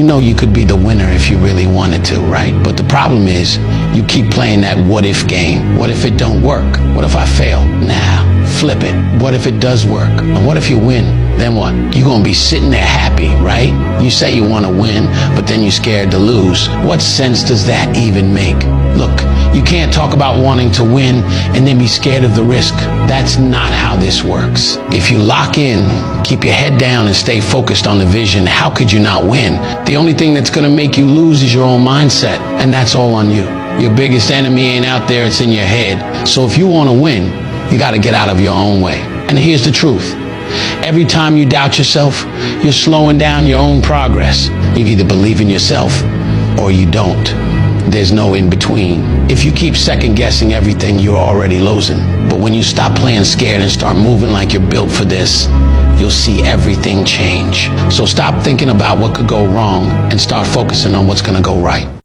know you could be the winner if you really wanted to, right? But the problem is you keep playing that what if game. What if it don't work? What if I fail? Nah, flip it. What if it does work? And what if you win? Then what? You're gonna be sitting there happy, right? You say you wanna win, but then you're scared to lose. What sense does that even make? Look, you can't talk about wanting to win and then be scared of the risk. That's not how this works. If you lock in, keep your head down and stay focused on the vision, how could you not win? The only thing that's gonna make you lose is your own mindset, and that's all on you. Your biggest enemy ain't out there, it's in your head. So if you wanna win, you gotta get out of your own way. And here's the truth. Every time you doubt yourself, you're slowing down your own progress. You either believe in yourself or you don't. There's no in between. If you keep second guessing everything, you're already losing. But when you stop playing scared and start moving like you're built for this, you'll see everything change. So stop thinking about what could go wrong and start focusing on what's gonna go right.